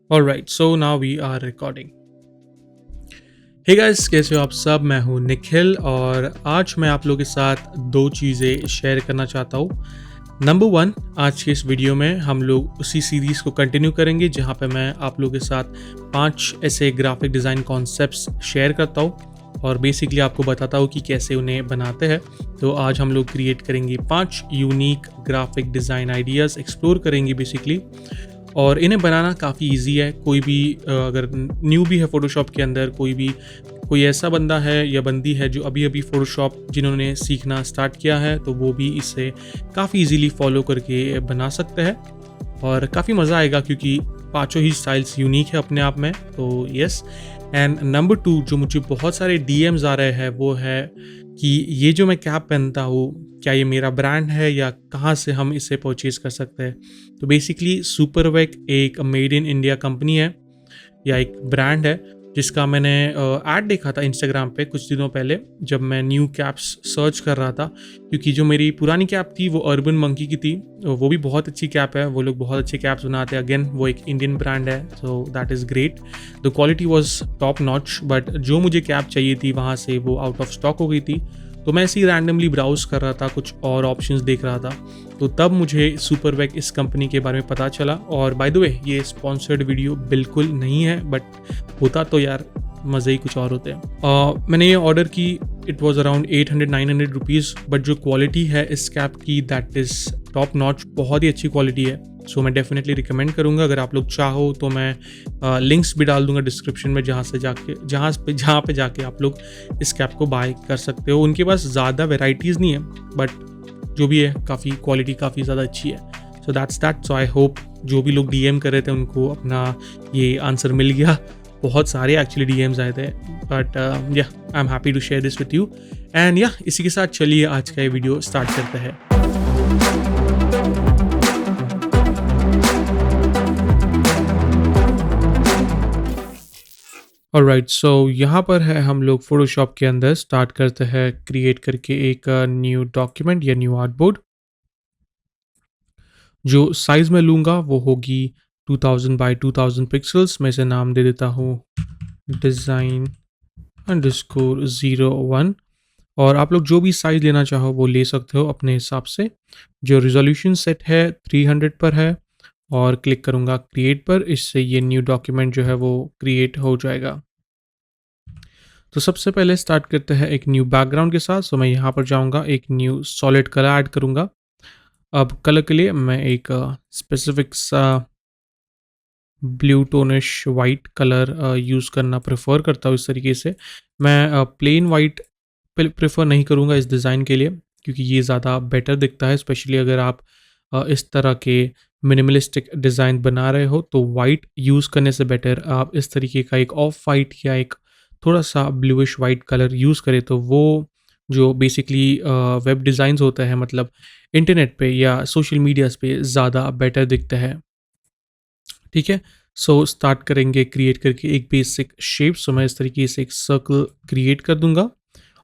Alright, so now we are recording. Hey guys, कैसे हो आप सब? मैं हूँ निखिल और आज मैं आप लोगों के साथ दो चीज़ें शेयर करना चाहता हूँ। नंबर वन, आज के इस वीडियो में हम लोग उसी सीरीज़ को कंटिन्यू करेंगे जहाँ पे मैं आप लोगों के साथ 5 ऐसे ग्राफिक डिज़ाइन कॉन्सेप्ट्स शेयर करता हूँ और बेसिकली आपको बताता हूँ कि कैसे उन्हें बनाते हैं। तो आज हम लोग क्रिएट करेंगे 5 unique graphic design ideas explore करेंगे बेसिकली। और इन्हें बनाना काफ़ी ईजी है। कोई भी अगर न्यू भी है फ़ोटोशॉप के अंदर, कोई ऐसा बंदा है या बंदी है जो अभी-अभी फ़ोटोशॉप जिन्होंने सीखना स्टार्ट किया है, तो वो भी इसे काफ़ी ईज़िली फ़ॉलो करके बना सकते हैं और काफ़ी मज़ा आएगा क्योंकि पाँचों ही स्टाइल्स यूनिक है अपने आप में। तो येस। एंड नंबर 2, जो मुझे बहुत सारे डीएम्स आ रहे हैं वो है कि ये जो मैं कैप पहनता हूँ, क्या ये मेरा ब्रांड है या कहाँ से हम इसे परचेज़ कर सकते हैं? तो बेसिकली सुपरवेक एक मेड इन इंडिया कंपनी है या एक ब्रांड है जिसका मैंने ऐड देखा था इंस्टाग्राम पे कुछ दिनों पहले जब मैं न्यू कैप्स सर्च कर रहा था, क्योंकि जो मेरी पुरानी कैप थी वो अर्बन मंकी की थी। वो भी बहुत अच्छी कैप है, वो लोग बहुत अच्छे कैप्स बनाते हैं। अगेन वो एक इंडियन ब्रांड है, सो that is great. The quality was top notch, but जो मुझे कैप चाहिए थी वहाँ से वो आउट ऑफ स्टॉक हो गई थी। तो मैं ऐसे ही रैंडमली ब्राउज कर रहा था, कुछ और ऑप्शंस देख रहा था, तो तब मुझे सुपरवेक इस कंपनी के बारे में पता चला। और बाय द वे, ये स्पॉन्सर्ड वीडियो बिल्कुल नहीं है, बट होता तो यार मज़े ही कुछ और होते हैं। मैंने ये ऑर्डर की, it was around 800-900 rupees, but जो क्वालिटी है इस कैप की दैट इज़ टॉप नॉच, बहुत ही अच्छी क्वालिटी है। सो मैं डेफिनेटली रिकमेंड करूँगा। अगर आप लोग चाहो तो मैं लिंक्स भी डाल दूंगा डिस्क्रिप्शन में, जहाँ पे जाके आप लोग इस कैप को बाय कर सकते हो। उनके पास ज़्यादा वेराइटीज़ नहीं है, बट जो भी है काफ़ी क्वालिटी काफ़ी ज़्यादा अच्छी है। So that's that. So I hope जो भी लोग डीएम कर रहे थे उनको अपना ये आंसर मिल गया। बहुत सारे एक्चुअली डीएम्स आए थे, बट या I am happy to share this with you. And या इसी के साथ चलिए आज का ये वीडियो स्टार्ट करते हैं। ऑलराइट, सो यहाँ पर है हम लोग फोटोशॉप के अंदर। स्टार्ट करते हैं क्रिएट करके एक न्यू डॉक्यूमेंट या न्यू आर्टबोर्ड। जो साइज़ मैं लूँगा वो होगी 2000 बाई 2000 पिक्सल्स। मैं इसे नाम दे देता हूँ डिज़ाइन अंडरस्कोर 01। और आप लोग जो भी साइज़ लेना चाहो वो ले सकते हो अपने हिसाब से। जो रिजोल्यूशन सेट है 300 पर है और क्लिक करूँगा क्रिएट पर। इससे ये न्यू डॉक्यूमेंट जो है वो क्रिएट हो जाएगा। तो सबसे पहले स्टार्ट करते हैं एक न्यू बैकग्राउंड के साथ। सो मैं यहाँ पर जाऊँगा, एक न्यू सॉलिड कलर ऐड करूँगा। अब कलर के लिए मैं एक स्पेसिफिक सा ब्लू टोनिश वाइट कलर यूज़ करना प्रेफर करता हूँ। इस तरीके से मैं प्लेन वाइट प्रेफर नहीं करूँगा इस डिज़ाइन के लिए, क्योंकि ये ज़्यादा बेटर दिखता है, स्पेशली अगर आप इस तरह के मिनिमलिस्टिक डिज़ाइन बना रहे हो। तो वाइट यूज़ करने से बेटर आप इस तरीके का एक ऑफ वाइट या एक थोड़ा सा ब्लूइश वाइट कलर यूज़ करें, तो वो जो बेसिकली वेब डिज़ाइंस होते हैं, मतलब इंटरनेट पे या सोशल मीडियाज़ पे ज़्यादा बेटर दिखता है। ठीक है। सो स्टार्ट करेंगे क्रिएट करके एक बेसिक शेप। सो मैं इस तरीके से एक सर्कल क्रिएट कर दूंगा।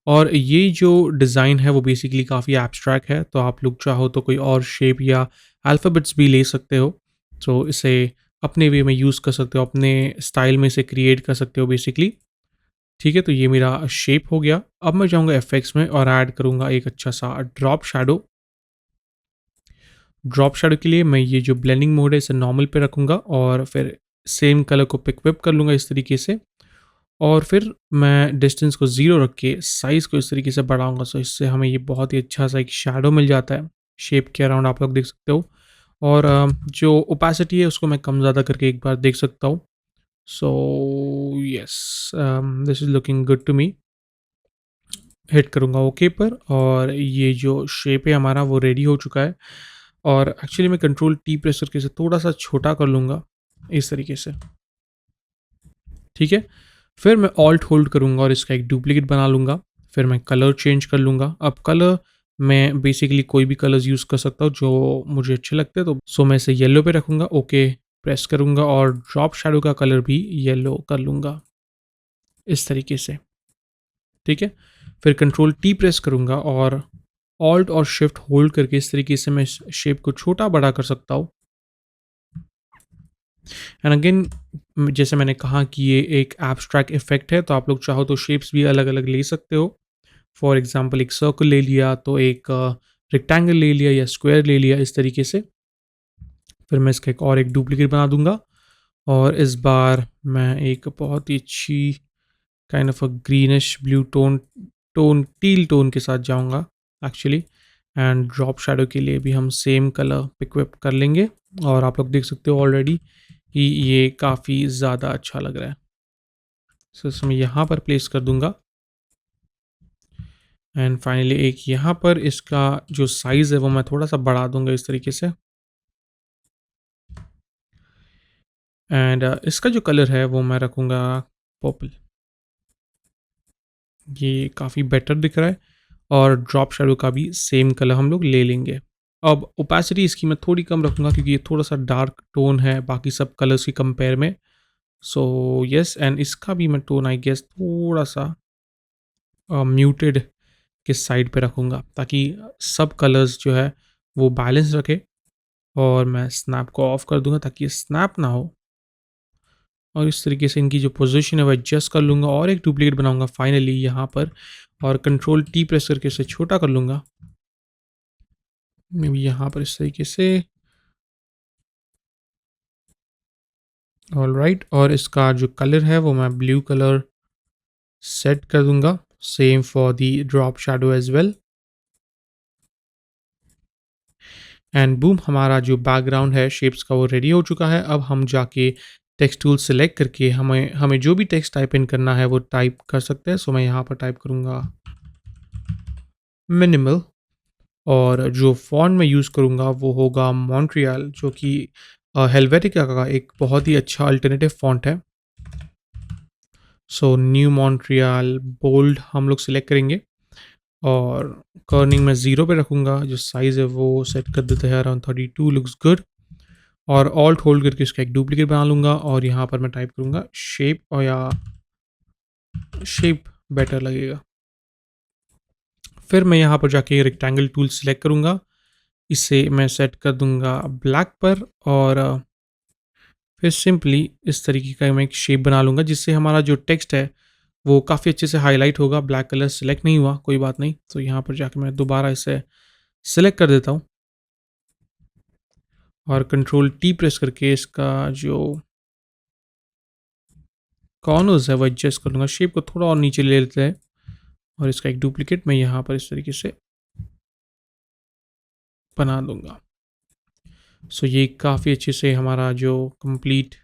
और ये जो डिज़ाइन है वो बेसिकली काफ़ी एब्स्ट्रैक्ट है, तो आप लोग चाहो तो कोई और शेप या अल्फ़ाबेट्स भी ले सकते हो। तो इसे अपने वे में यूज़ कर सकते हो, अपने स्टाइल में इसे क्रिएट कर सकते हो बेसिकली। ठीक है, तो ये मेरा शेप हो गया। अब मैं जाऊँगा एफेक्ट्स में और ऐड करूँगा एक अच्छा सा ड्रॉप शैडो। ड्रॉप शैडो के लिए मैं ये जो ब्लेंडिंग मोड है इसे नॉर्मल पे रखूँगा और फिर सेम कलर को पिक विप कर लूँगा इस तरीके से। और फिर मैं डिस्टेंस को 0 रख के साइज़ को इस तरीके से बढ़ाऊँगा। सो इससे हमें ये बहुत ही अच्छा सा एक शैडो मिल जाता है। शेप के अराउंड आप लोग देख सकते हो। और जो ओपेसिटी है उसको मैं कम ज़्यादा करके एक बार देख सकता हूँ। So yes, this is looking good to me. Hit करूँगा ओके पर और ये जो शेप है हमारा वो रेडी हो चुका है। और एक्चुअली मैं कंट्रोल टी प्रेस करके इसे थोड़ा सा छोटा कर लूँगा इस तरीके से। ठीक है, फिर मैं ऑल्ट होल्ड करूँगा और इसका एक डुप्लीकेट बना लूँगा। फिर मैं कलर चेंज कर लूँगा। अब कलर मैं बेसिकली कोई भी कलर्स यूज़ कर सकता हूँ जो मुझे अच्छे लगते हैं। तो सो मैं इसे येलो पे रखूँगा, ओके प्रेस करूँगा और ड्रॉप शैडो का कलर भी येलो कर लूँगा इस तरीके से। ठीक है, फिर कंट्रोल टी प्रेस करूँगा और ऑल्ट और शिफ्ट होल्ड करके इस तरीके से मैं इस शेप को छोटा बड़ा कर सकता हूँ। एंड अगेन जैसे मैंने कहा कि ये एक एब्स्ट्रैक्ट इफेक्ट है, तो आप लोग चाहो तो शेप्स भी अलग अलग ले सकते हो। फॉर एग्जाम्पल एक सर्कल ले लिया, तो एक रेक्टेंगल ले लिया या स्क्वायर ले लिया, इस तरीके से। फिर मैं इसका एक और एक डुप्लीकेट बना दूंगा, और इस बार मैं एक बहुत ही अच्छी kind of a greenish blue tone teal tone के साथ जाऊंगा एक्चुअली। एंड ड्रॉप शैडो के लिए भी हम सेम कलर पिकअप कर लेंगे, और आप लोग देख सकते हो ऑलरेडी कि ये काफ़ी ज़्यादा अच्छा लग रहा है। सो इसमें यहाँ पर प्लेस कर दूंगा। एंड फाइनली एक यहाँ पर इसका जो साइज़ है वो मैं थोड़ा सा बढ़ा दूंगा इस तरीके से। एंड इसका जो कलर है वो मैं रखूँगा पर्पल। ये काफ़ी बेटर दिख रहा है, और ड्रॉप शैडो का भी सेम कलर हम लोग ले लेंगे। अब ओपेसिटी इसकी मैं थोड़ी कम रखूँगा, क्योंकि ये थोड़ा सा डार्क टोन है बाकी सब कलर्स की कंपेयर में। सो यस, एंड इसका भी मैं टोन आई गेस थोड़ा सा म्यूटेड के साइड पे रखूँगा, ताकि सब कलर्स जो है वो बैलेंस रखे। और मैं स्नैप को ऑफ कर दूंगा ताकि ये स्नैप ना हो। और इस तरीके से इनकी जो पोजीशन है वो एडजस्ट कर लूँगा, और एक डुप्लीकेट बनाऊंगा फाइनली यहाँ पर, और कंट्रोल टी प्रेस करके इसे छोटा कर लूँगा। मे बी यहाँ पर इस तरीके से। ऑल राइट, और इसका जो कलर है वो मैं ब्लू कलर सेट कर दूंगा, same for the drop shadow as well. And boom, हमारा जो बैकग्राउंड है शेप्स का वो रेडी हो चुका है। अब हम जाके टेक्स्ट टूल सेलेक्ट करके हमें हमें जो भी टेक्स्ट टाइप इन करना है वो टाइप कर सकते हैं। सो मैं यहाँ पर टाइप करूँगा मिनिमल, और जो फॉन्ट मैं यूज़ करूँगा वो होगा मॉन्ट्रियल, जो कि हेल्वेटिका का एक बहुत ही अच्छा अल्टरनेटिव फॉन्ट है। सो न्यू मॉन्ट्रियल बोल्ड हम लोग सिलेक्ट करेंगे, और कर्निंग मैं 0 पे रखूँगा। जो साइज़ है वो सेट कर देते हैं अराउंड 32, लुक्स गुड। और ऑल्ट होल्ड करके इसका एक डुप्लीकेट बना लूँगा, और यहाँ पर मैं टाइप करूँगा शेप, और या शेप बेटर लगेगा। फिर मैं यहाँ पर जाके रेक्टेंगल टूल सेलेक्ट करूँगा, इसे मैं सेट कर दूँगा ब्लैक पर, और फिर सिंपली इस तरीके का मैं एक शेप बना लूँगा, जिससे हमारा जो टेक्स्ट है वो काफ़ी अच्छे से हाईलाइट होगा। ब्लैक कलर सेलेक्ट नहीं हुआ, कोई बात नहीं। तो यहाँ पर जाके मैं दोबारा इसे सेलेक्ट कर देता हूँ, और कंट्रोल टी प्रेस करके इसका जो कॉर्नर्स है वो एडजस्ट कर लूँगा। शेप को थोड़ा और नीचे ले लेते हैं, और इसका एक डुप्लीकेट मैं यहाँ पर इस तरीके से बना दूँगा। सो ये काफ़ी अच्छे से हमारा जो कंप्लीट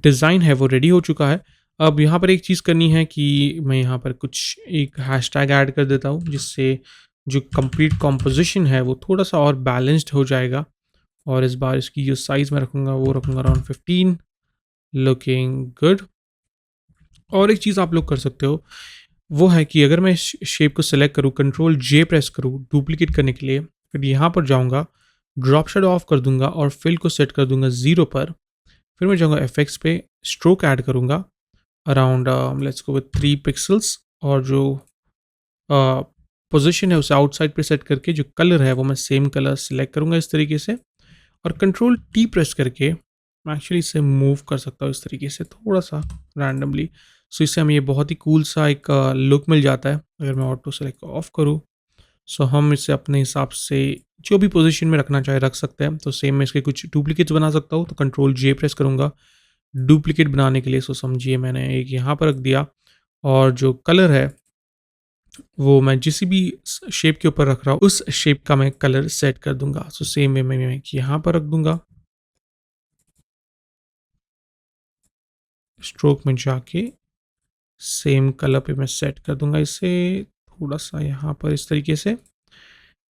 डिज़ाइन है वो रेडी हो चुका है। अब यहाँ पर एक चीज़ करनी है कि मैं यहाँ पर कुछ एक हैशटैग ऐड कर देता हूँ, जिससे जो कंप्लीट कॉम्पोजिशन है वो थोड़ा-सा और बैलेंस्ड हो जाएगा। और इस बार इसकी जो साइज़ मैं रखूँगा वो रखूँगा अराउंड 15, लुकिंग गुड। और एक चीज़ आप लोग कर सकते हो, वो है कि अगर मैं शेप को सेलेक्ट करूँ, कंट्रोल जे प्रेस करूँ डुप्लीकेट करने के लिए, फिर यहाँ पर जाऊँगा, ड्रॉप शेडो ऑफ कर दूँगा, और फिल को सेट कर दूँगा 0 पर। फिर मैं जाऊँगा इफेक्ट्स पे, स्ट्रोक ऐड करूँगा around let's go with 3 pixels, और जो पोजीशन है उसे आउटसाइड पे सेट करके जो कलर है वो मैं सेम कलर सेलेक्ट करूँगा इस तरीके से, और कंट्रोल टी प्रेस करके मैं एक्चुअली इसे मूव कर सकता हूँ इस तरीके से थोड़ा सा रैंडमली। सो इससे हमें ये बहुत ही कूल सा एक लुक मिल जाता है। अगर मैं ऑटो सेलेक्ट को ऑफ करूँ, सो हम इसे अपने हिसाब से जो भी पोजीशन में रखना चाहे रख सकते हैं। तो सेम मैं इसके कुछ डुप्लीकेट्स बना सकता हूँ, तो कंट्रोल जे प्रेस करूँगा डुप्लीकेट बनाने के लिए। सो समझिए मैंने एक यहाँ पर रख दिया, और जो कलर है वो मैं जिस भी शेप के ऊपर रख रहा हूँ उस शेप का मैं कलर सेट कर दूंगा। सो सेम वे में मैं यहाँ पर रख दूंगा, स्ट्रोक में जाके सेम कलर पे मैं सेट कर दूंगा इसे थोड़ा सा यहाँ पर इस तरीके से।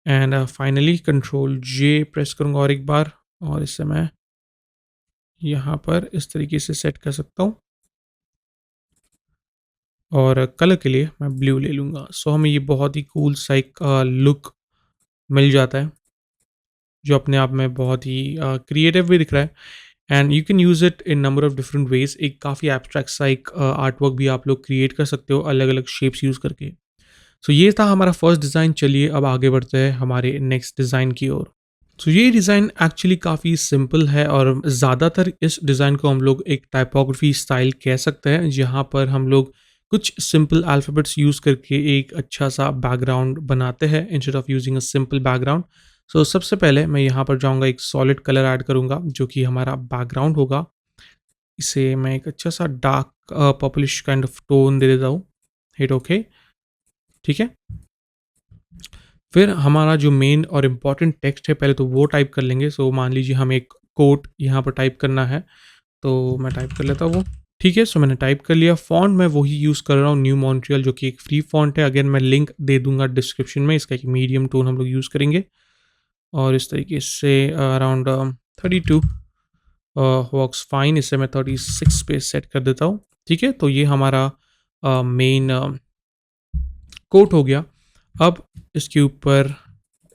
And finally control J press करूँगा और एक बार, और इसे मैं यहाँ पर इस तरीके से सेट कर सकता हूँ, और कलर के लिए मैं ब्लू ले लूँगा। सो हमें ये बहुत ही कूल सा एक लुक मिल जाता है, जो अपने आप में बहुत ही क्रिएटिव भी दिख रहा है। And you can use it in number of different ways. एक काफ़ी एब्स्ट्रैक्ट सा एक आर्ट वर्क भी आप लोग क्रिएट कर सकते हो अलग अलग शेप्स यूज़ करके। सो ये था हमारा फर्स्ट डिज़ाइन। चलिए अब आगे बढ़ते हैं हमारे नेक्स्ट डिज़ाइन की ओर। तो ये डिज़ाइन एक्चुअली काफ़ी सिंपल है और ज़्यादातर इस डिज़ाइन को हम लोग एक टाइपोग्राफी स्टाइल कह सकते हैं, जहाँ पर हम लोग कुछ सिंपल अल्फ़ाबेट्स यूज़ करके एक अच्छा-सा बैकग्राउंड बनाते हैं instead of using a simple background. So सबसे पहले मैं यहाँ पर जाऊँगा, एक सॉलिड कलर ऐड करूँगा जो कि हमारा बैकग्राउंड होगा। इसे मैं एक अच्छा-सा dark purplish kind of tone दे देता हूँ। हिट ओके, ठीक है? फिर हमारा जो मेन और इम्पोर्टेंट टेक्स्ट है पहले तो वो टाइप कर लेंगे। सो मान लीजिए हमें एक कोट यहाँ पर टाइप करना है, तो मैं टाइप कर लेता हूँ वो। ठीक है, सो मैंने टाइप कर लिया। फ़ॉन्ट मैं वही यूज़ कर रहा हूँ, न्यू मॉन्ट्रियल, जो कि एक फ्री फ़ॉन्ट है। अगेन मैं लिंक दे दूँगा डिस्क्रिप्शन में, इसका एक मीडियम टोन हम लोग यूज़ करेंगे और इस तरीके से अराउंड 32 वर्क्स फाइन। इसे मैं 36 पे सेट कर देता हूँ। ठीक है, तो ये हमारा मेन कोट हो गया। अब इसके ऊपर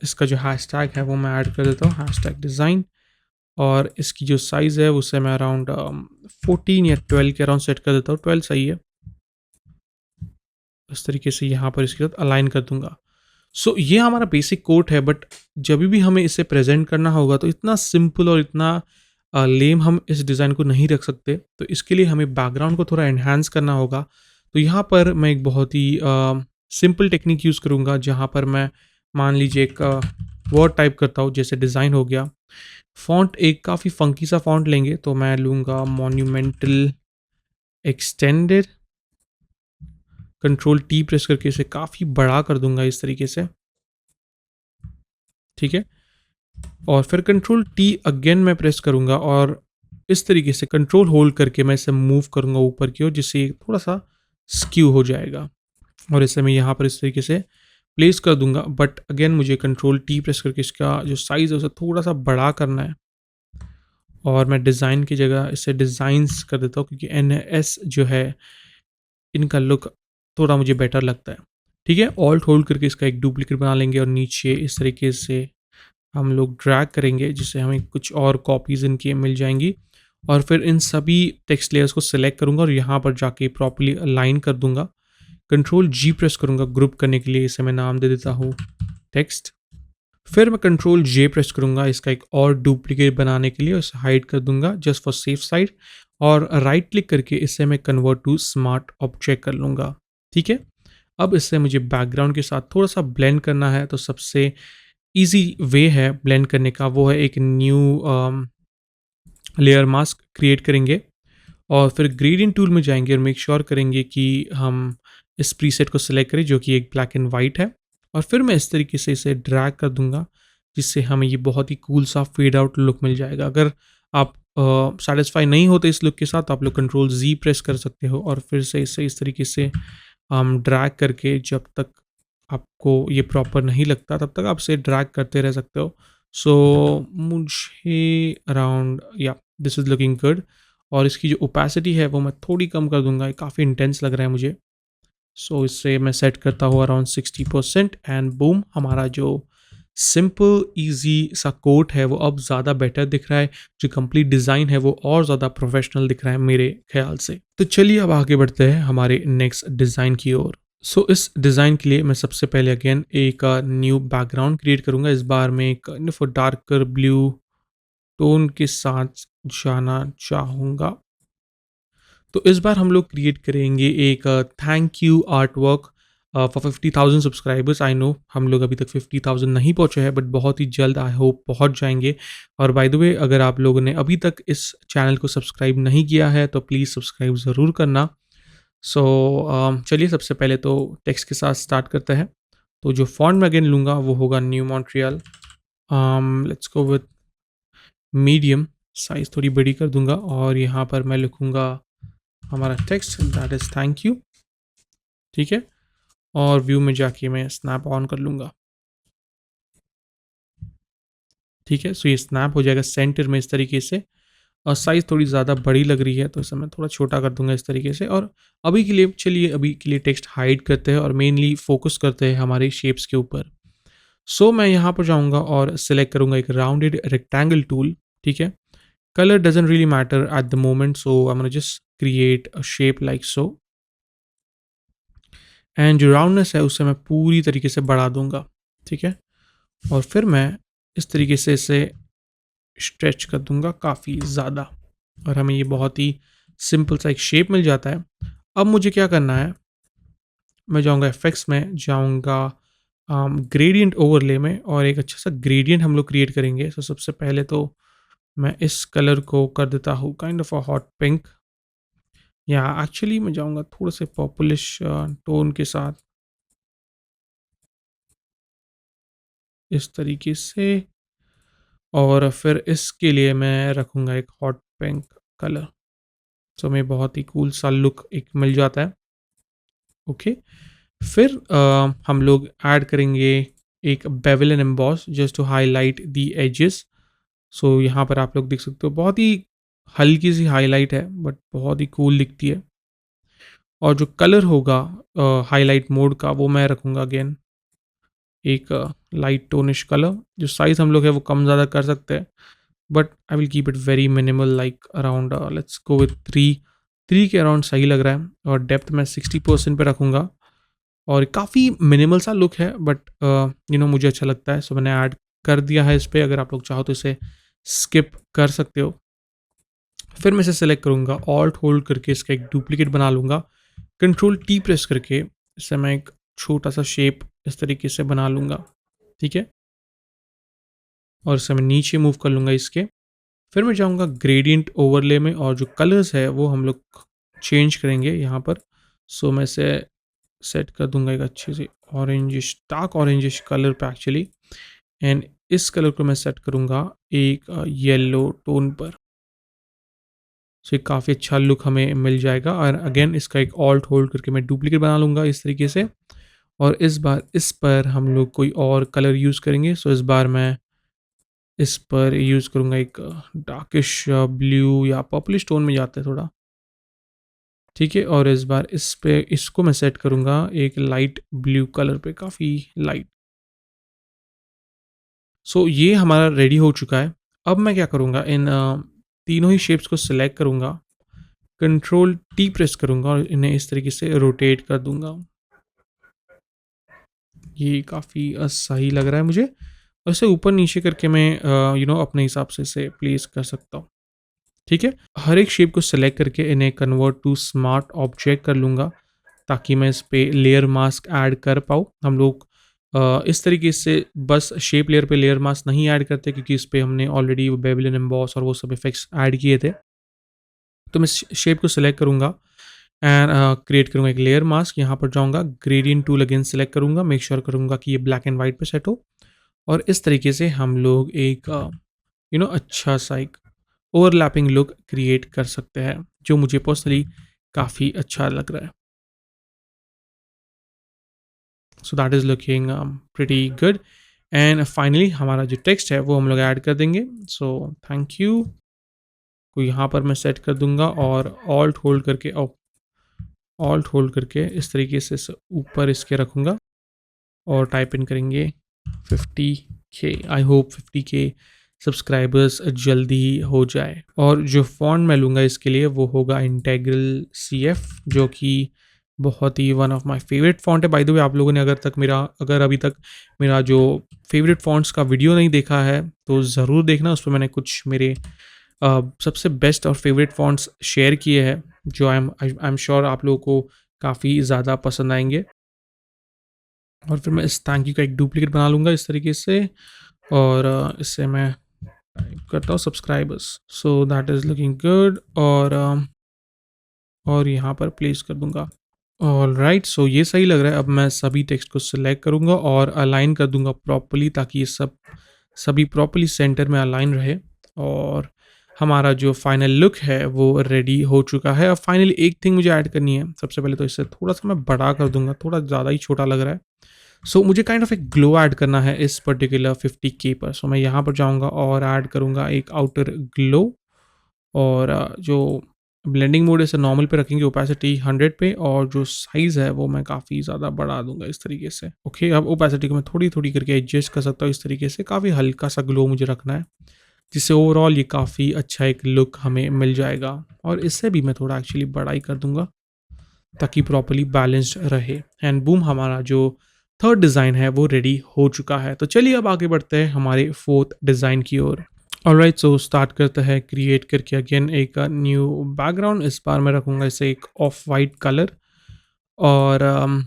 इसका जो हैशटैग है वो मैं ऐड कर देता हूँ, हैशटैग डिज़ाइन, और इसकी जो साइज़ है उसे मैं अराउंड 14 या 12 के अराउंड सेट कर देता हूँ। 12 सही है। इस तरीके से यहाँ पर इसके साथ अलाइन कर दूँगा। सो ये हमारा बेसिक कोट है, बट जभी भी हमें इसे प्रेज़ेंट करना होगा तो इतना सिंपल और इतना लेम हम इस डिज़ाइन को नहीं रख सकते। तो इसके लिए हमें बैकग्राउंड को थोड़ा एनहांस करना होगा। तो यहाँ पर मैं एक बहुत ही सिंपल टेक्निक यूज़ करूँगा, जहाँ पर मैं मान लीजिए एक वर्ड टाइप करता हूँ, जैसे डिज़ाइन हो गया। फ़ॉन्ट एक काफ़ी फ़ंकी सा फ़ॉन्ट लेंगे, तो मैं लूँगा monumental extended, control T press करके इसे काफ़ी बड़ा कर दूँगा इस तरीके से, ठीक है? और फिर कंट्रोल टी अगेन मैं प्रेस करूँगा और इस तरीके से कंट्रोल होल्ड करके मैं इसे मूव करूँगा ऊपर की ओर, जिससे ये थोड़ा-सा स्क्यू हो जाएगा और इसे मैं यहाँ पर इस तरीके से प्लेस कर दूँगा। बट अगेन मुझे कंट्रोल टी प्रेस करके इसका जो साइज़ है उसे थोड़ा-सा बड़ा करना है और मैं डिज़ाइन की जगह इसे डिज़ाइन्स कर देता हूँ, क्योंकि एनएस जो है इनका लुक थोड़ा मुझे बेटर लगता है। ठीक है? ऑल्ट होल्ड करके इसका एक डुप्लीकेट बना लेंगे और नीचे इस तरीके से हम लोग ड्रैग करेंगे, जिससे हमें कुछ और कॉपीज़ इनकी मिल जाएँगी और फिर इन सभी टेक्स्ट लेयर्स को सेलेक्ट करूँगा और यहाँ पर जाके प्रॉपर्ली अलाइन कर दूँगा। कंट्रोल जी प्रेस करूँगा ग्रुप करने के लिए, इसे मैं नाम दे देता हूँ टेक्स्ट। फिर मैं कंट्रोल जे प्रेस करूँगा इसका एक और डुप्लीकेट बनाने के लिए और इसे हाइड कर दूँगा जस्ट फॉर सेफ साइड, और राइट क्लिक करके इसे मैं कन्वर्ट टू स्मार्ट ऑब्जेक्ट कर लूँगा। ठीक है? अब इससे मुझे बैकग्राउंड के साथ थोड़ा-सा ब्लेंड करना है, तो सबसे ईज़ी वे है ब्लेंड करने का, वो है एक न्यू लेयर मास्क क्रिएट करेंगे और फिर ग्रेडियंट टूल में जाएँगे और मेक श्योर करेंगे कि हम इस प्रीसेट को सिलेक्ट करें जो कि एक ब्लैक एंड वाइट है, और फिर मैं इस तरीके से इसे ड्रैग कर दूँगा, जिससे हमें ये बहुत ही कूल सा फेड आउट लुक मिल जाएगा। अगर आप सैटिस्फाई नहीं होते इस लुक के साथ, तो आप लोग कंट्रोल ज़ी प्रेस कर सकते हो और फिर से इसे इस तरीके से ड्रैग करके, जब तक आपको ये प्रॉपर नहीं लगता तब तक आप इसे ड्रैग करते रह सकते हो। सो मुझे अराउंड या दिस इज़ लुकिंग गुड, और इसकी जो ओपेसिटी है वो मैं थोड़ी कम कर दूँगा, ये काफ़ी इंटेंस लग रहा है मुझे। सो इससे मैं सेट करता हूँ अराउंड 60% एंड बूम, हमारा जो सिंपल ईज़ी सा कोट है वो अब ज़्यादा बेटर दिख रहा है। जो कंप्लीट डिज़ाइन है वो और ज़्यादा प्रोफेशनल दिख रहा है मेरे ख़्याल से। तो चलिए अब आगे बढ़ते हैं हमारे नेक्स्ट डिज़ाइन की ओर। सो इस डिज़ाइन के लिए मैं सबसे पहले अगेन एक न्यू बैकग्राउंड क्रिएट करूँगा। इस बार मैं एक डार्कर ब्लू टोन के साथ जाना चाहूँगा। तो इस बार हम लोग क्रिएट करेंगे एक thank you art work for 50,000 subscribers. I know हम लोग अभी तक 50,000 नहीं पहुँचे हैं, बट बहुत ही जल्द आई होप पहुँच जाएंगे। और बाय द वे, अगर आप लोगों ने अभी तक इस चैनल को सब्सक्राइब नहीं किया है तो प्लीज़ सब्सक्राइब ज़रूर करना। सो चलिए सबसे पहले तो टेक्स्ट के साथ स्टार्ट करते हैं। तो जो फॉन्ट मैं अगेन लूँगा वो होगा new Montreal. Let's go with medium, size थोड़ी बड़ी कर दूँगा और यहाँ पर मैं लिखूँगा हमारा text, that is thank you. ठीक है? और व्यू में जाके मैं स्नैप ऑन कर लूँगा। ठीक है? सो ये स्नैप हो जाएगा सेंटर में इस तरीके से, और साइज़ थोड़ी ज़्यादा बड़ी लग रही है तो इसे मैं थोड़ा छोटा कर दूँगा इस तरीके से। और अभी के लिए चलिए अभी के लिए टेक्स्ट हाइड करते हैं और मेनली फ़ोकस करते हैं हमारी शेप्स के ऊपर। सो मैं यहाँ पर जाऊँगा और सिलेक्ट करूँगा एक राउंडेड रेक्टेंगल टूल। ठीक है? Colour doesn't really matter at the moment, so I am gonna just create a shape like so, and जो राउंडनेस है उसे मैं पूरी तरीके से बढ़ा दूँगा। ठीक है? और फिर मैं इस तरीके से इसे स्ट्रेच कर दूंगा काफ़ी ज़्यादा, और हमें ये बहुत ही सिंपल सा एक शेप मिल जाता है। अब मुझे क्या करना है, मैं जाऊंगा इफेक्ट्स में, जाऊंगा ग्रेडियंट ओवरले में, और एक अच्छा सा ग्रेडियंट हम लोग क्रिएट करेंगे। तो सबसे पहले तो मैं इस कलर को कर देता हूँ kind of a hot pink, या एक्चुअली मैं जाऊंगा थोड़े से पॉपुलिश टोन के साथ, इस तरीके से। और फिर इसके लिए मैं रखूँगा एक हॉट पिंक कलर, तो हमें बहुत ही कूल सा लुक एक मिल जाता है। ओके, फिर हम लोग ऐड करेंगे एक bevel and emboss just to highlight the edges. So यहाँ पर आप लोग देख सकते हो बहुत ही हल्की सी हाईलाइट है, बट बहुत ही कूल दिखती है। और जो कलर होगा हाईलाइट मोड का, वो मैं रखूँगा अगेन एक लाइट टोनिश कलर। जो साइज़ हम लोग है वो कम ज़्यादा कर सकते हैं, but I will keep it very minimal, like around let's go with 3 के अराउंड सही लग रहा है। और डेप्थ मैं 60% पे रखूँगा, और काफ़ी मिनिमल सा लुक है, बट मुझे अच्छा लगता है, सो मैंने ऐड कर दिया है इस पर। अगर आप लोग चाहो तो इसे स्किप कर सकते हो। फिर मैं इसे सेलेक्ट करूँगा, ऑल्ट होल्ड करके इसका एक डुप्लीकेट बना लूँगा, कंट्रोल टी प्रेस करके इससे मैं एक छोटा सा शेप इस तरीके से बना लूँगा, ठीक है। और इसे मैं नीचे मूव कर लूँगा इसके। फिर मैं जाऊँगा ग्रेडियंट ओवरले में, और जो कलर्स है वो हम लोग चेंज करेंगे यहाँ पर। सो मैं इसे सेट कर दूंगा एक अच्छे से ऑरेंजिश, डार्क ऑरेंजिश कलर पे एक्चुअली, एंड इस कलर को मैं सेट करूँगा एक येलो टोन पर। सो ये काफ़ी अच्छा लुक हमें मिल जाएगा। और अगेन इसका एक ऑल्ट होल्ड करके मैं डुप्लीकेट बना लूँगा इस तरीके से। और इस बार इस पर हम लोग कोई और कलर यूज़ करेंगे। सो इस बार मैं इस पर यूज़ करूँगा एक डार्किश ब्लू या पर्पलिश टोन में जाता है थोड़ा, ठीक है। और इस बार इस पे इसको मैं सेट करूँगा एक लाइट ब्लू कलर पे, काफ़ी लाइट। सो ये हमारा रेडी हो चुका है। अब मैं क्या करूँगा, इन तीनों ही शेप्स को सिलेक्ट करूँगा, कंट्रोल टी प्रेस करूँगा और इन्हें इस तरीके से रोटेट कर दूँगा। ये काफ़ी सही लग रहा है मुझे। और इसे ऊपर नीचे करके मैं अपने हिसाब से इसे प्लेस कर सकता हूँ, ठीक है। हर एक शेप को सिलेक्ट करके इन्हें कन्वर्ट टू स्मार्ट ऑब्जेक्ट कर लूँगा, ताकि मैं इस पे लेयर मास्क ऐड कर पाऊँ। हम लोग इस तरीके से बस शेप लेयर पे लेयर मास्क नहीं ऐड करते, क्योंकि इस पे हमने ऑलरेडी वो बेवलिन एम्बॉस और वो सब इफेक्ट्स ऐड किए थे। तो मैं शेप को सिलेक्ट करूँगा एंड क्रिएट करूँगा एक लेयर मास्क। यहाँ पर जाऊँगा, ग्रेडियंट टूल अगेन सेलेक्ट करूँगा, मेक श्योर करूँगा कि ये ब्लैक एंड वाइट पे सेट हो। और इस तरीके से हम लोग एक अच्छा सा एक ओवरलैपिंग लुक क्रिएट कर सकते हैं, जो मुझे पर्सनली काफ़ी अच्छा लग रहा है। सो that is looking pretty good. And finally हमारा जो टेक्स्ट है वो हम लोग ऐड कर देंगे। सो थैंक यू को यहाँ पर मैं सेट कर दूंगा, और ऑल्ट होल्ड करके इस तरीके से ऊपर इसके रखूँगा, और टाइप इन करेंगे 50K। I hope 50K subscribers जल्दी ही हो जाए। और जो फॉन्ट मैं लूँगा इसके लिए वो होगा इंटेग्रल CF, जो कि बहुत ही one of my favourite font है। बाय द वे, आप लोगों ने अगर अभी तक मेरा जो फेवरेट फॉन्ट्स का वीडियो नहीं देखा है तो ज़रूर देखना। उस पर मैंने कुछ मेरे सबसे बेस्ट और फेवरेट फॉन्ट्स शेयर किए हैं, जो आई एम श्योर आप लोगों को काफ़ी ज़्यादा पसंद आएंगे। और फिर मैं इस थैंक यू का एक डुप्लीकेट बना लूँगा इस तरीके से, और इससे मैं टाइप करता हूँ subscribers. So that is looking good. और यहाँ पर प्लेस कर दूँगा। ऑलराइट, सो ये सही लग रहा है। अब मैं सभी टेक्स्ट को सिलेक्ट करूँगा और अलाइन कर दूँगा प्रॉपर्ली, ताकि ये सभी प्रॉपर्ली सेंटर में अलाइन रहे। और हमारा जो फाइनल लुक है वो रेडी हो चुका है। अब फाइनली एक थिंग मुझे ऐड करनी है। सबसे पहले तो इसे थोड़ा सा मैं बड़ा कर दूँगा, थोड़ा ज़्यादा ही छोटा लग रहा है। सो मुझे काइंड ऑफ एक ग्लो ऐड करना है इस पर्टिकुलर 50K पर। सो मैं यहाँ पर जाऊँगा और ऐड करूँगा एक आउटर ग्लो। और जो ब्लेंडिंग मोड इसे नॉर्मल पे रखेंगे, ओपेसिटी 100 पे, और जो साइज़ है वो मैं काफ़ी ज़्यादा बढ़ा दूंगा इस तरीके से। ओके, अब ओपेसिटी को मैं थोड़ी थोड़ी करके एडजस्ट कर सकता हूँ इस तरीके से। काफ़ी हल्का सा ग्लो मुझे रखना है, जिससे ओवरऑल ये काफ़ी अच्छा एक लुक हमें मिल जाएगा। और इससे भी मैं थोड़ा एक्चुअली बड़ा ही कर दूंगा, ताकि प्रॉपर्ली बैलेंस्ड रहे। एंड बूम, हमारा जो थर्ड डिज़ाइन है वो रेडी हो चुका है। तो चलिए अब आगे बढ़ते हैं हमारे फोर्थ डिज़ाइन की ओर। ऑलराइट, सो स्टार्ट करते हैं क्रिएट करके अगेन एक न्यू बैकग्राउंड। इस बार मैं रखूँगा इसे एक ऑफ वाइट कलर और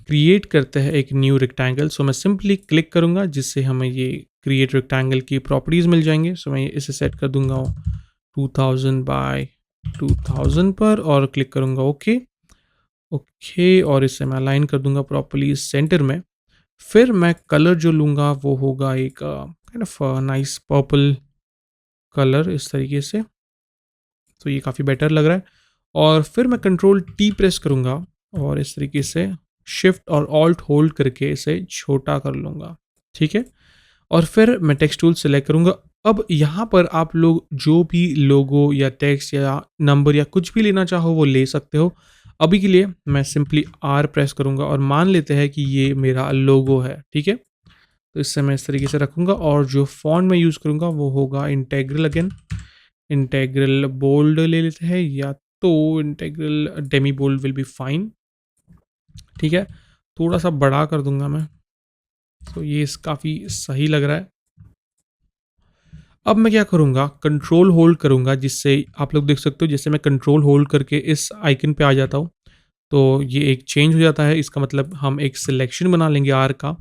क्रिएट करते हैं एक न्यू रेक्टेंगल। सो मैं सिंपली क्लिक करूँगा जिससे हमें ये क्रिएट रेक्टेंगल की प्रॉपर्टीज़ मिल जाएंगे। सो मैं इसे सेट कर दूंगा 2000 बाय 2000 पर और क्लिक करूँगा ओके। ओके, और इसे मैं अलाइन कर दूंगा प्रॉपर्ली सेंटर में। फिर मैं कलर जो लूँगा वो होगा एक kind of nice purple colour इस तरीके से। तो ये काफ़ी बेटर लग रहा है। और फिर मैं कंट्रोल टी प्रेस करूँगा और इस तरीके से शिफ्ट और ऑल्ट होल्ड करके इसे छोटा कर लूँगा। ठीक है, और फिर मैं टेक्स्ट टूल सेलेक्ट करूँगा। अब यहाँ पर आप लोग जो भी लोगो या टेक्स्ट या नंबर या कुछ भी लेना चाहो वो ले सकते हो। अभी के लिए मैं सिंपली आर प्रेस करूँगा और मान लेते हैं कि ये मेरा लोगो है। ठीक है, तो इससे मैं इस तरीके से रखूँगा और जो फॉन्ट मैं यूज़ करूँगा वो होगा इंटेग्रल। अगेन इंटेग्रल बोल्ड ले लेते हैं या तो integral demi bold will be fine. ठीक है, थोड़ा सा बड़ा कर दूंगा मैं। तो ये काफ़ी सही लग रहा है। अब मैं क्या करूँगा, कंट्रोल होल्ड करूँगा जिससे आप लोग देख सकते हो जैसे मैं कंट्रोल होल्ड करके इस आइकन पे आ जाता हूँ तो ये एक चेंज हो जाता है। इसका मतलब हम एक सिलेक्शन बना लेंगे आर का।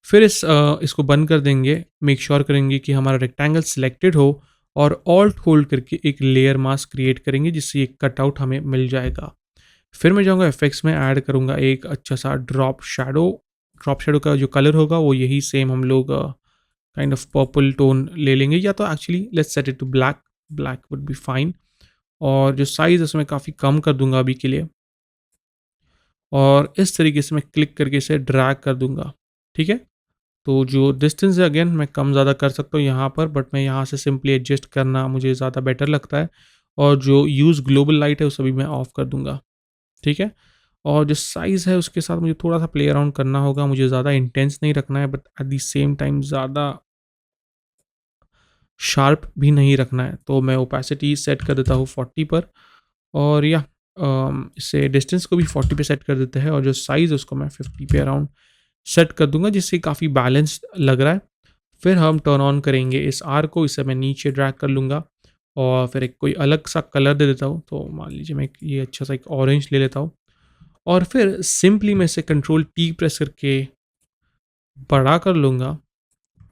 फिर इसको बंद कर देंगे। मेक श्योर करेंगे कि हमारा रेक्टेंगल सिलेक्टेड हो और ऑल्ट होल्ड करके एक लेयर मास्क क्रिएट करेंगे जिससे एक कटआउट हमें मिल जाएगा। फिर मैं जाऊँगा इफेक्ट्स में, ऐड करूँगा एक अच्छा सा ड्रॉप शेडो। ड्रॉप शेडो का जो कलर होगा वो यही सेम हम लोग काइंड ऑफ पर्पल टोन ले लेंगे, या तो actually let's set it to black. Black would be fine. और जो साइज़ है उसमें काफ़ी कम कर दूंगा अभी के लिए और इस तरीके से मैं क्लिक करके इसे ड्रैग कर दूंगा। ठीक है, तो जो डिस्टेंस है अगेन मैं कम ज़्यादा कर सकता हूँ यहाँ पर, बट मैं यहाँ से सिंपली एडजस्ट करना मुझे ज़्यादा बेटर लगता है। और जो यूज़ ग्लोबल लाइट है उसे भी मैं ऑफ कर दूंगा। ठीक है, और जो साइज़ है उसके साथ मुझे थोड़ा सा प्ले अराउंड करना होगा। मुझे ज़्यादा इंटेंस नहीं रखना है but at the same time ज़्यादा शार्प भी नहीं रखना है। तो मैं ओपेसिटी सेट कर देता हूँ 40 पर और या इसे डिस्टेंस को भी 40 पे सेट कर देते हैं और जो साइज़ है उसको मैं 50 पे अराउंड सेट कर दूंगा जिससे काफ़ी बैलेंस्ड लग रहा है। फिर हम टर्न ऑन करेंगे इस आर को, इसे मैं नीचे ड्रैग कर लूँगा और फिर एक कोई अलग सा कलर दे देता हूँ। तो मान लीजिए मैं ये अच्छा सा एक ऑरेंज ले लेता हूँ और फिर सिंपली मैं इसे कंट्रोल टी प्रेस करके बड़ा कर लूँगा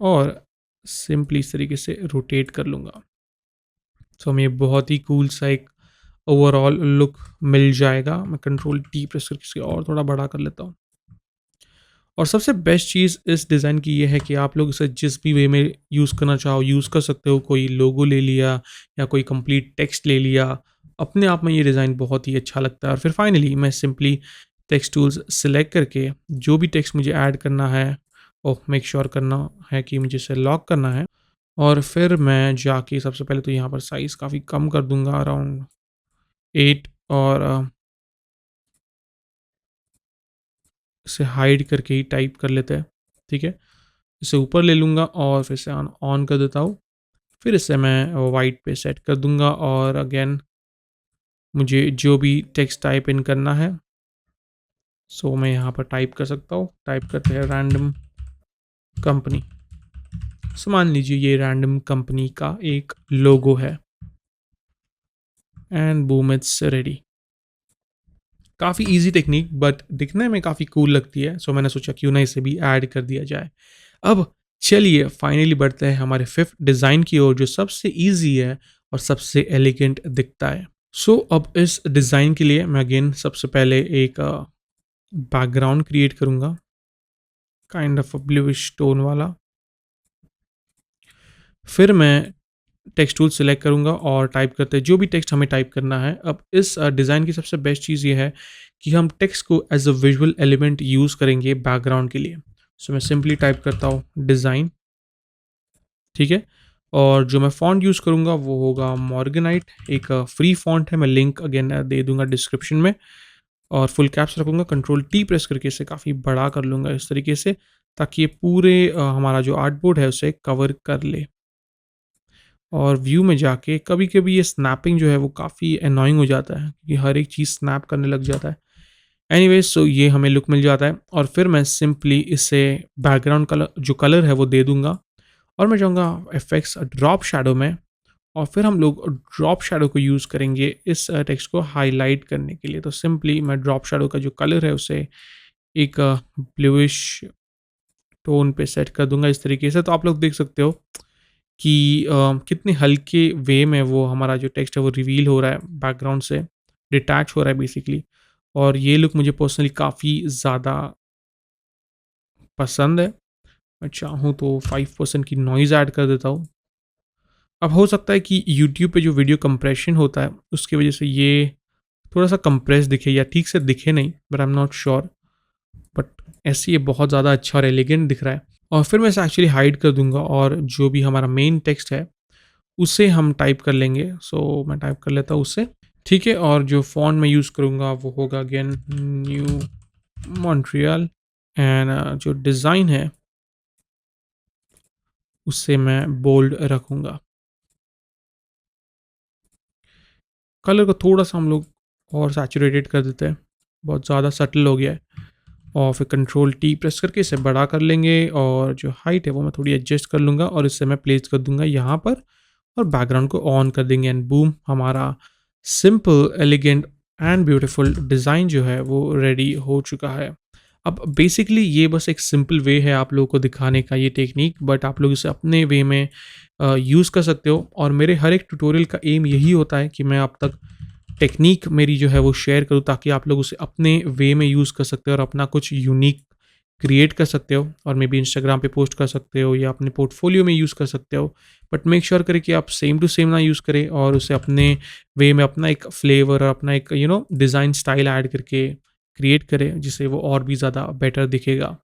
और सिंपली इस तरीके से रोटेट कर लूँगा। तो हमें ये बहुत ही कूल सा एक ओवरऑल लुक मिल जाएगा। मैं कंट्रोल टी प्रेस करके इसे और थोड़ा बड़ा कर लेता हूँ। और सबसे बेस्ट चीज़ इस डिज़ाइन की ये है कि आप लोग इसे जिस भी वे में यूज़ करना चाहो यूज़ कर सकते हो। कोई लोगो ले लिया या कोई कंप्लीट टेक्स्ट ले लिया, अपने आप में ये डिज़ाइन बहुत ही अच्छा लगता है। और फिर फाइनली मैं सिंपली टेक्स्ट टूल्स सेलेक्ट करके जो भी टेक्स्ट मुझे ऐड करना है और मेक श्योर करना है कि मुझे इसे लॉक करना है। और फिर मैं जाके सबसे पहले तो यहाँ पर साइज़ काफ़ी कम कर दूंगा अराउंड 8 और इसे हाइड करके ही टाइप कर लेते हैं। ठीक है, इसे ऊपर ले लूँगा और फिर से ऑन ऑन कर देता हूँ। फिर इसे मैं वाइट पे सेट कर दूँगा और अगेन मुझे जो भी टेक्स्ट टाइप इन करना है सो मैं यहाँ पर टाइप कर सकता हूँ। टाइप करते हैं रैंडम कंपनी। सो मान लीजिए ये रैंडम कंपनी का एक लोगो है एंड बूम इट्स रेडी। काफ़ी इजी टेक्निक बट दिखने में काफ़ी कूल लगती है। सो मैंने सोचा क्यों ना इसे भी ऐड कर दिया जाए। अब चलिए फाइनली बढ़ते हैं हमारे फिफ्थ डिज़ाइन की ओर जो सबसे इजी है और सबसे एलिगेंट दिखता है। सो अब इस डिज़ाइन के लिए मैं अगेन सबसे पहले एक बैकग्राउंड क्रिएट करूँगा काइंड ऑफ ब्लूइश टोन वाला। फिर मैं टेक्स्ट टूल सेलेक्ट करूँगा और टाइप करते हैं जो भी टेक्स्ट हमें टाइप करना है। अब इस डिज़ाइन की सबसे बेस्ट चीज़ ये है कि हम टेक्स्ट को as a visual element use करेंगे बैकग्राउंड के लिए। सो मैं सिंपली टाइप करता हूँ डिज़ाइन। ठीक है, और जो मैं फ़ॉन्ट यूज़ करूँगा वो होगा मॉर्गेनाइट। एक फ्री फ़ॉन्ट है, मैं लिंक अगेन दे दूँगा डिस्क्रिप्शन में। और फुल कैप्स रखूँगा, कंट्रोल टी प्रेस करके इसे काफ़ी बड़ा कर लूँगा इस तरीके से ताकि ये पूरे हमारा जो आर्टबोर्ड है उसे कवर कर ले। और व्यू में जाके कभी-कभी ये स्नैपिंग जो है वो काफ़ी एनोइंग हो जाता है क्योंकि हर एक चीज़ स्नैप करने लग जाता है। एनीवेज सो ये हमें लुक मिल जाता है और फिर मैं सिंपली इसे बैकग्राउंड कलर जो कलर है वो दे दूंगा और मैं जाऊँगा इफेक्ट्स ड्रॉप शैडो में और फिर हम लोग ड्रॉप शैडो को यूज़ करेंगे इस टेक्स्ट को हाईलाइट करने के लिए। तो सिंपली मैं ड्रॉप शैडो का जो कलर है उसे एक ब्लूइश टोन पे सेट कर दूंगा इस तरीके से। तो आप लोग देख सकते हो कि कितने हल्के वे में वो हमारा जो टेक्स्ट है वो रिवील हो रहा है, बैकग्राउंड से डिटैच हो रहा है बेसिकली। और ये लुक मुझे पर्सनली काफ़ी ज़्यादा पसंद है। मैं चाहूँ तो 5% की नॉइज़ ऐड कर देता हूँ। अब हो सकता है कि यूट्यूब पे जो वीडियो कंप्रेशन होता है उसकी वजह से ये थोड़ा सा कंप्रेस दिखे या ठीक से दिखे नहीं, but I am not sure. But ऐसे ये बहुत ज़्यादा अच्छा और एलिगेंट दिख रहा है। और फिर मैं इसे एक्चुअली हाइड कर दूंगा और जो भी हमारा मेन टेक्स्ट है उसे हम टाइप कर लेंगे। सो मैं टाइप कर लेता हूँ उससे, ठीक है। और जो फॉन्ट मैं यूज़ करूँगा वो होगा अगेन न्यू मॉन्ट्रियल एंड जो डिज़ाइन है उससे मैं बोल्ड रखूँगा। कलर को थोड़ा सा हम लोग और सैचुरेटेड कर देते हैं, बहुत ज़्यादा सटल हो गया है। और फिर कंट्रोल टी प्रेस करके इसे बड़ा कर लेंगे और जो हाइट है वो मैं थोड़ी एडजस्ट कर लूँगा और इससे मैं प्लेस कर दूंगा यहाँ पर और बैकग्राउंड को ऑन कर देंगे एंड बूम, हमारा simple elegant and beautiful design जो है वो रेडी हो चुका है। अब बेसिकली ये बस एक सिंपल वे है आप लोगों को दिखाने का ये टेक्निक, बट आप लोग इसे अपने वे में यूज़ कर सकते हो। और मेरे हर एक ट्यूटोरियल का एम यही होता है कि मैं आप तक टेक्निक मेरी जो है वो शेयर करूँ ताकि आप लोग उसे अपने वे में यूज़ कर सकते हो और अपना कुछ यूनिक क्रिएट कर सकते हो और मे बी इंस्टाग्राम पे पोस्ट कर सकते हो या अपने पोर्टफोलियो में यूज़ कर सकते हो। बट मेक श्योर करें कि आप सेम टू सेम ना यूज़ करें और उसे अपने वे में अपना एक फ्लेवर और अपना एक डिज़ाइन स्टाइल ऐड करके क्रिएट करें जिससे वो और भी ज़्यादा बेटर दिखेगा।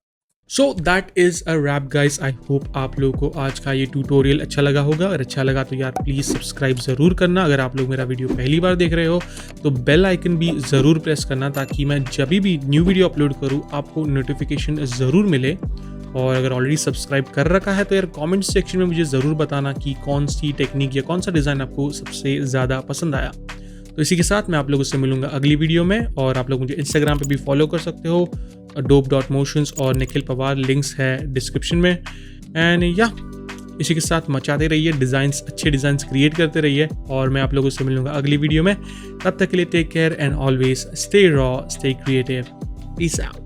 So that is a wrap guys. I hope आप लोगों को आज का ये ट्यूटोरियल अच्छा लगा होगा। अगर अच्छा लगा तो यार प्लीज़ सब्सक्राइब ज़रूर करना। अगर आप लोग मेरा वीडियो पहली बार देख रहे हो तो बेल आइकन भी ज़रूर प्रेस करना ताकि मैं जब भी न्यू वीडियो अपलोड करूँ आपको नोटिफिकेशन ज़रूर मिले। और अगर ऑलरेडी सब्सक्राइब कर रखा है तो यार कमेंट सेक्शन में मुझे ज़रूर बताना कि कौन सी टेक्निक या कौन सा डिज़ाइन आपको सबसे ज़्यादा पसंद आया। तो इसी के साथ मैं आप लोगों से मिलूंगा अगली वीडियो में और आप लोग मुझे इंस्टाग्राम पे भी फॉलो कर सकते हो, dope.motions और निखिल पवार, लिंक्स है डिस्क्रिप्शन में। एंड या इसी के साथ मचाते रहिए, अच्छे डिज़ाइंस क्रिएट करते रहिए और मैं आप लोगों से मिलूंगा अगली वीडियो में। तब तक के लिए take care and always stay raw, stay creative, peace out.